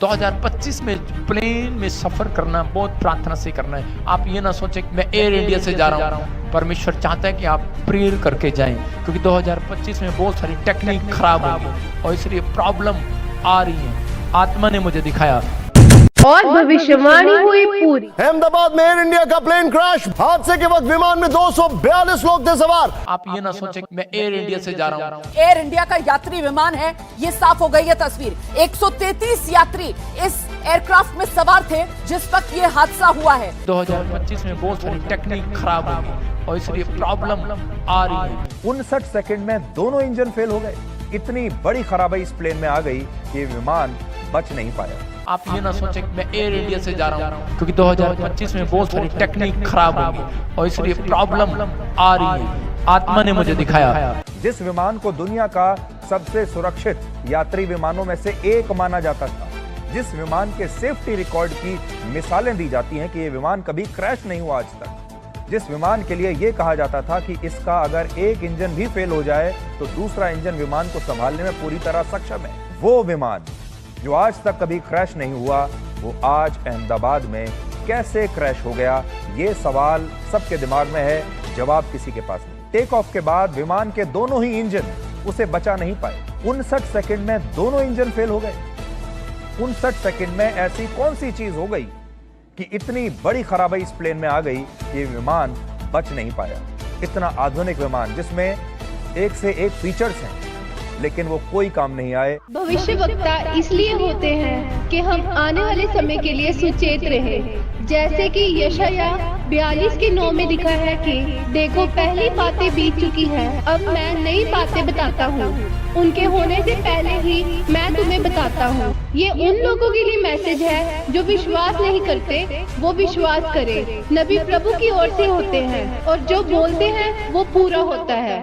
2025 में प्लेन में सफर करना बहुत प्रार्थना से करना है। आप ये ना सोचें कि मैं एयर इंडिया से जा रहा हूँ। परमेश्वर चाहता है कि आप प्रेयर करके जाएं, क्योंकि 2025 में बहुत सारी टेक्निक खराब होगी और इसलिए प्रॉब्लम आ रही है। आत्मा ने मुझे दिखाया और भविष्यवाणी हुई पूरी। अहमदाबाद में एयर इंडिया का प्लेन क्रैश। हादसे के वक्त विमान में 242 लोग थे सवार। आप ये ना सोचें कि मैं एयर इंडिया से जा रहा हूँ। एयर इंडिया का यात्री विमान है, ये साफ हो गई है तस्वीर। 133 यात्री इस एयरक्राफ्ट में सवार थे जिस वक्त ये हादसा हुआ है। 2025 में बहुत सारी टेक्निक खराब होगी और इसलिए प्रॉब्लम आ रही है। 59 सेकंड में दोनों इंजन फेल हो गए। इतनी बड़ी खराबी इस प्लेन में आ गई कि विमान बच नहीं पाया। आप ये ना सोचें कि मैं एयर इंडिया से जा रहा हूँ, क्योंकि 2025 में बहुत सारी टेक्निक खराब होगी और इसलिए प्रॉब्लम आ रही है। आत्मा ने मुझे दिखाया जिस विमान को दुनिया का सबसे सुरक्षित यात्री विमानों में से एक माना जाता था, जिस विमान के सेफ्टी रिकॉर्ड की मिसालें दी जाती हैं कि ये विमान कभी क्रैश नहीं हुआ आज तक, जिस विमान के लिए ये कहा जाता था कि इसका अगर एक इंजन भी फेल हो जाए तो दूसरा इंजन विमान को संभालने में पूरी तरह सक्षम है, वो विमान जो आज तक कभी क्रैश नहीं हुआ, वो आज अहमदाबाद में कैसे क्रैश हो गया, ये सवाल सबके दिमाग में है, जवाब किसी के पास नहीं। टेक ऑफ के बाद विमान के दोनों ही इंजन उसे बचा नहीं पाए। 59 सेकंड में दोनों इंजन फेल हो गए। 59 सेकंड में ऐसी कौन सी चीज हो गई कि इतनी बड़ी खराबी इस प्लेन में आ गई कि विमान बच नहीं पाया। इतना आधुनिक विमान जिसमें एक से एक फीचर्स हैं, लेकिन वो कोई काम नहीं आए। भविष्यवक्ता इसलिए होते हैं कि हम आने वाले समय के लिए सुचेत रहे। जैसे कि यशाया 42:9 में लिखा है कि देखो पहली बातें बीत चुकी हैं, अब मैं नई बातें बताता हूँ, उनके होने से पहले ही मैं तुम्हें बताता हूँ। ये उन लोगों के लिए मैसेज है जो विश्वास नहीं करते, वो विश्वास करें। नबी प्रभु की ओर से होते हैं और जो बोलते हैं वो पूरा होता है।